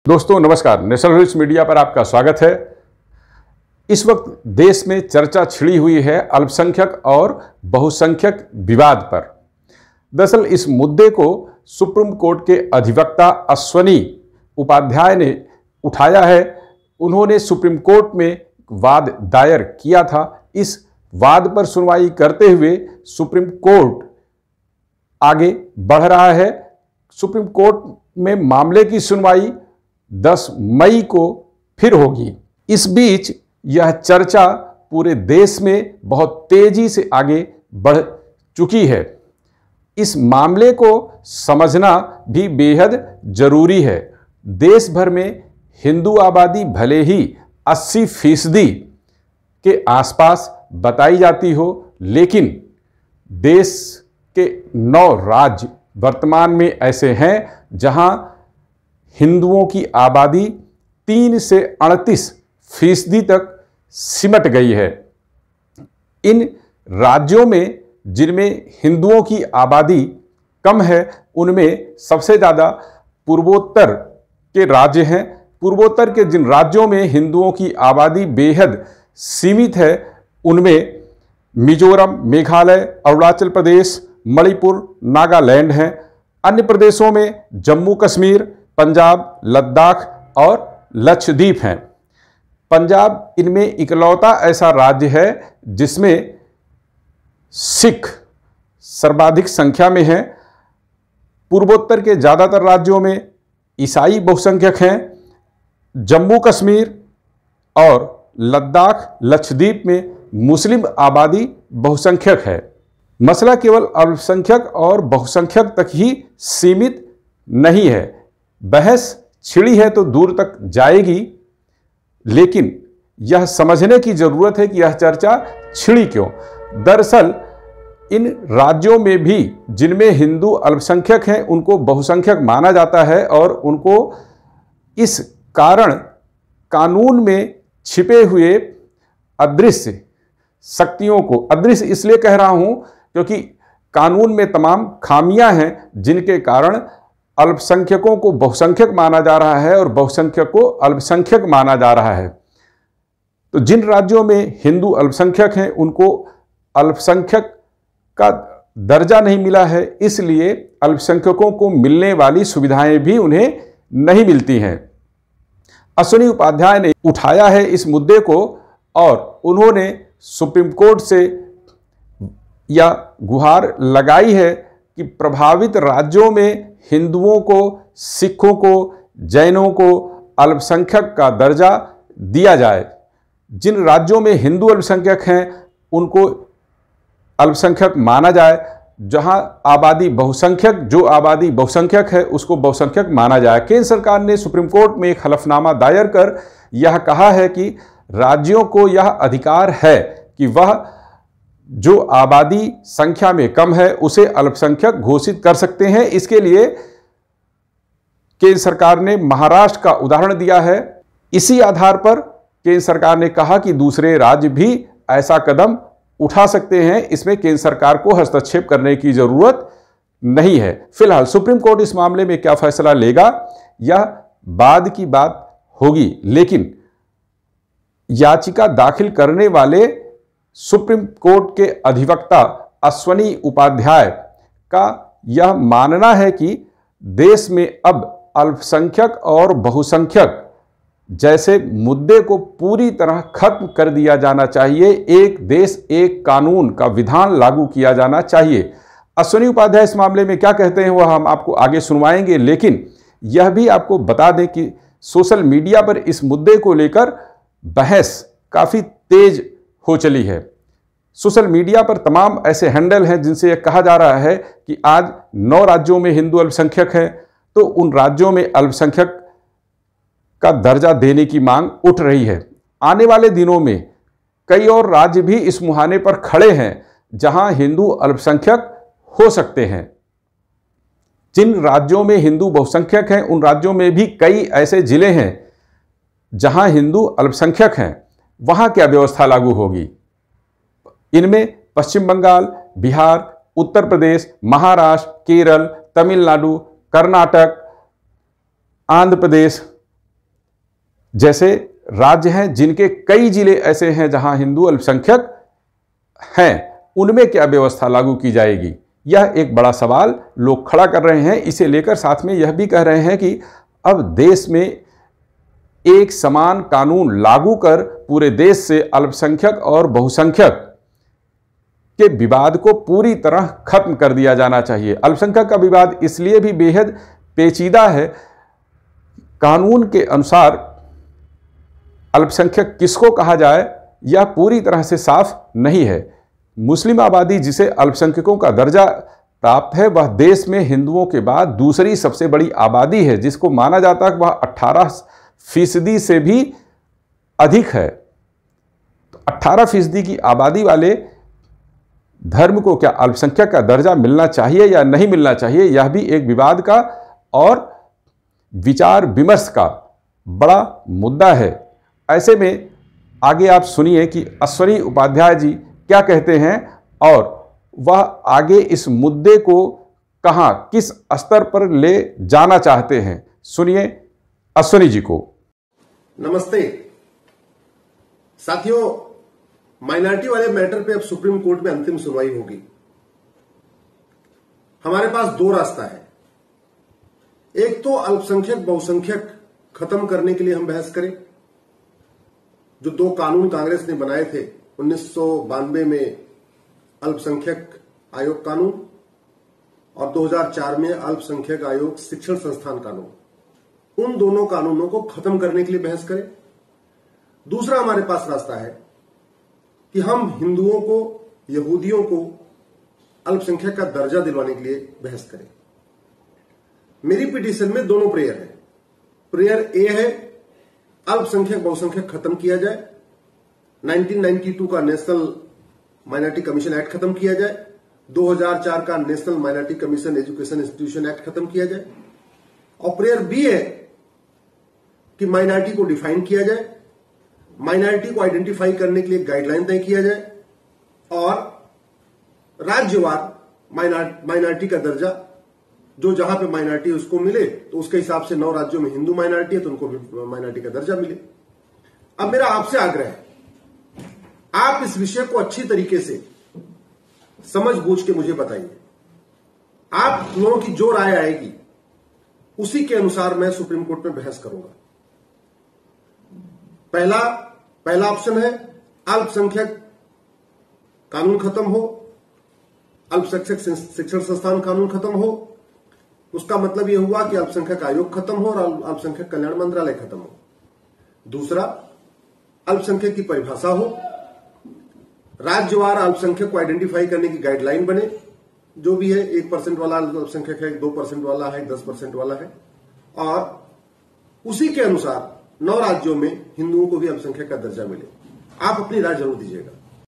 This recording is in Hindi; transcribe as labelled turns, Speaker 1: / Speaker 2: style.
Speaker 1: दोस्तों नमस्कार, नेशनल हेल्थ मीडिया पर आपका स्वागत है। इस वक्त देश में चर्चा छिड़ी हुई है अल्पसंख्यक और बहुसंख्यक विवाद पर। दरअसल इस मुद्दे को सुप्रीम कोर्ट के अधिवक्ता अश्वनी उपाध्याय ने उठाया है। उन्होंने सुप्रीम कोर्ट में वाद दायर किया था। इस वाद पर सुनवाई करते हुए सुप्रीम कोर्ट आगे बढ़ रहा है। सुप्रीम कोर्ट में मामले की सुनवाई 10 मई को फिर होगी। इस बीच यह चर्चा पूरे देश में बहुत तेजी से आगे बढ़ चुकी है। इस मामले को समझना भी बेहद जरूरी है। देश भर में हिंदू आबादी भले ही 80% के आसपास बताई जाती हो, लेकिन देश के 9 राज्य वर्तमान में ऐसे हैं जहां हिंदुओं की आबादी 3 से 38% तक सिमट गई है। इन राज्यों में जिनमें हिंदुओं की आबादी कम है, उनमें सबसे ज़्यादा पूर्वोत्तर के राज्य हैं। पूर्वोत्तर के जिन राज्यों में हिंदुओं की आबादी बेहद सीमित है, उनमें मिजोरम, मेघालय, अरुणाचल प्रदेश, मणिपुर, नागालैंड हैं। अन्य प्रदेशों में जम्मू कश्मीर, पंजाब, लद्दाख और लक्षद्वीप हैं। पंजाब इनमें इकलौता ऐसा राज्य है जिसमें सिख सर्वाधिक संख्या में हैं। पूर्वोत्तर के ज़्यादातर राज्यों में ईसाई बहुसंख्यक हैं। जम्मू कश्मीर और लद्दाख, लक्षद्वीप में मुस्लिम आबादी बहुसंख्यक है। मसला केवल अल्पसंख्यक और बहुसंख्यक तक ही सीमित नहीं है। बहस छिड़ी है तो दूर तक जाएगी, लेकिन यह समझने की जरूरत है कि यह चर्चा छिड़ी क्यों। दरअसल इन राज्यों में भी जिनमें हिंदू अल्पसंख्यक हैं, उनको बहुसंख्यक माना जाता है और उनको इस कारण कानून में छिपे हुए अदृश्य शक्तियों को, अदृश्य इसलिए कह रहा हूं क्योंकि कानून में तमाम खामियां हैं जिनके कारण अल्पसंख्यकों को बहुसंख्यक माना जा रहा है और बहुसंख्यक को अल्पसंख्यक माना जा रहा है। तो जिन राज्यों में हिंदू अल्पसंख्यक हैं, उनको अल्पसंख्यक का दर्जा नहीं मिला है, इसलिए अल्पसंख्यकों को मिलने वाली सुविधाएं भी उन्हें नहीं मिलती हैं। अश्वनी उपाध्याय ने उठाया है इस मुद्दे को और उन्होंने सुप्रीम कोर्ट से यह गुहार लगाई है कि प्रभावित राज्यों में हिंदुओं को, सिखों को, जैनों को अल्पसंख्यक का दर्जा दिया जाए। जिन राज्यों में हिंदू अल्पसंख्यक हैं, उनको अल्पसंख्यक माना जाए। जहां आबादी बहुसंख्यक, जो आबादी बहुसंख्यक है, उसको बहुसंख्यक माना जाए। केंद्र सरकार ने सुप्रीम कोर्ट में एक हलफनामा दायर कर यह कहा है कि राज्यों को यह अधिकार है कि वह जो आबादी संख्या में कम है उसे अल्पसंख्यक घोषित कर सकते हैं। इसके लिए केंद्र सरकार ने महाराष्ट्र का उदाहरण दिया है। इसी आधार पर केंद्र सरकार ने कहा कि दूसरे राज्य भी ऐसा कदम उठा सकते हैं। इसमें केंद्र सरकार को हस्तक्षेप करने की जरूरत नहीं है। फिलहाल सुप्रीम कोर्ट इस मामले में क्या फैसला लेगा, यह बाद की बात होगी। लेकिन याचिका दाखिल करने वाले सुप्रीम कोर्ट के अधिवक्ता अश्वनी उपाध्याय का यह मानना है कि देश में अब अल्पसंख्यक और बहुसंख्यक जैसे मुद्दे को पूरी तरह खत्म कर दिया जाना चाहिए। एक देश एक कानून का विधान लागू किया जाना चाहिए। अश्वनी उपाध्याय इस मामले में क्या कहते हैं वह हम आपको आगे सुनवाएंगे, लेकिन यह भी आपको बता दें कि सोशल मीडिया पर इस मुद्दे को लेकर बहस काफ़ी तेज हो चली है। सोशल मीडिया पर तमाम ऐसे हैंडल हैं जिनसे यह कहा जा रहा है कि आज 9 राज्यों में हिंदू अल्पसंख्यक हैं, तो उन राज्यों में अल्पसंख्यक का दर्जा देने की मांग उठ रही है। आने वाले दिनों में कई और राज्य भी इस मुहाने पर खड़े हैं जहां हिंदू अल्पसंख्यक हो सकते हैं। जिन राज्यों में हिंदू बहुसंख्यक हैं, उन राज्यों में भी कई ऐसे जिले हैं जहां हिंदू अल्पसंख्यक हैं। वहां क्या व्यवस्था लागू होगी? इनमें पश्चिम बंगाल, बिहार, उत्तर प्रदेश, महाराष्ट्र, केरल, तमिलनाडु, कर्नाटक, आंध्र प्रदेश, जैसे राज्य हैं जिनके कई जिले ऐसे हैं जहां हिंदू अल्पसंख्यक हैं, उनमें क्या व्यवस्था लागू की जाएगी? यह एक बड़ा सवाल लोग खड़ा कर रहे हैं। इसे लेकर साथ में यह भी कह रहे हैं कि अब देश में एक समान कानून लागू कर पूरे देश से अल्पसंख्यक और बहुसंख्यक के विवाद को पूरी तरह खत्म कर दिया जाना चाहिए। अल्पसंख्यक का विवाद इसलिए भी बेहद पेचीदा है, कानून के अनुसार अल्पसंख्यक किसको कहा जाए यह पूरी तरह से साफ नहीं है। मुस्लिम आबादी जिसे अल्पसंख्यकों का दर्जा प्राप्त है, वह देश में हिंदुओं के बाद दूसरी सबसे बड़ी आबादी है, जिसको माना जाता है कि वह 18% से भी अधिक है। तो 18% की आबादी वाले धर्म को क्या अल्पसंख्यक का दर्जा मिलना चाहिए या नहीं मिलना चाहिए, यह भी एक विवाद का और विचार विमर्श का बड़ा मुद्दा है। ऐसे में आगे आप सुनिए कि अश्वनी उपाध्याय जी क्या कहते हैं और वह आगे इस मुद्दे को कहां, किस स्तर पर ले जाना चाहते हैं। सुनिए अश्वनी जी को।
Speaker 2: नमस्ते साथियों, माइनॉरिटी वाले मैटर पे अब सुप्रीम कोर्ट में अंतिम सुनवाई होगी। हमारे पास दो रास्ता है। एक तो अल्पसंख्यक बहुसंख्यक खत्म करने के लिए हम बहस करें। जो दो कानून कांग्रेस ने बनाए थे 1992 में, अल्पसंख्यक आयोग कानून और 2004 में अल्पसंख्यक आयोग शिक्षण संस्थान कानून, उन दोनों कानूनों को खत्म करने के लिए बहस करें। दूसरा हमारे पास रास्ता है कि हम हिंदुओं को, यहूदियों को अल्पसंख्यक का दर्जा दिलवाने के लिए बहस करें। मेरी पिटीशन में दोनों प्रेयर है। प्रेयर ए है अल्पसंख्यक बहुसंख्यक खत्म किया जाए, 1992 का नेशनल माइनॉरिटी कमीशन एक्ट खत्म किया जाए, 2004 का national minority commission education institution act खत्म किया जाए। और प्रेयर बी है कि माइनॉरिटी को डिफाइन किया जाए, माइनॉरिटी को आइडेंटिफाई करने के लिए गाइडलाइन तय किया जाए और राज्यवार माइनॉरिटी का दर्जा, जो जहां पे माइनॉरिटी उसको मिले तो उसके हिसाब से 9 राज्यों में हिंदू माइनॉरिटी है तो उनको भी माइनॉरिटी का दर्जा मिले। अब मेरा आपसे आग्रह है, आप इस विषय को अच्छी तरीके से समझ बूझ के मुझे बताइए। आप लोगों की जो राय आएगी उसी के अनुसार मैं सुप्रीम कोर्ट में बहस करूंगा। पहला ऑप्शन है अल्पसंख्यक कानून खत्म हो, अल्पसंख्यक शिक्षण संस्थान कानून खत्म हो। उसका मतलब यह हुआ कि अल्पसंख्यक आयोग खत्म हो और अल्पसंख्यक कल्याण मंत्रालय खत्म हो। दूसरा, अल्पसंख्यक की परिभाषा हो, राज्यवार अल्पसंख्यक को आइडेंटिफाई करने की गाइडलाइन बने, जो भी है 1% वाला अल्पसंख्यक है, 2% वाला है, 10% वाला है, और उसी के अनुसार 9 राज्यों में हिंदुओं को भी अल्पसंख्यक का दर्जा मिले। आप अपनी राय जरूर दीजिएगा।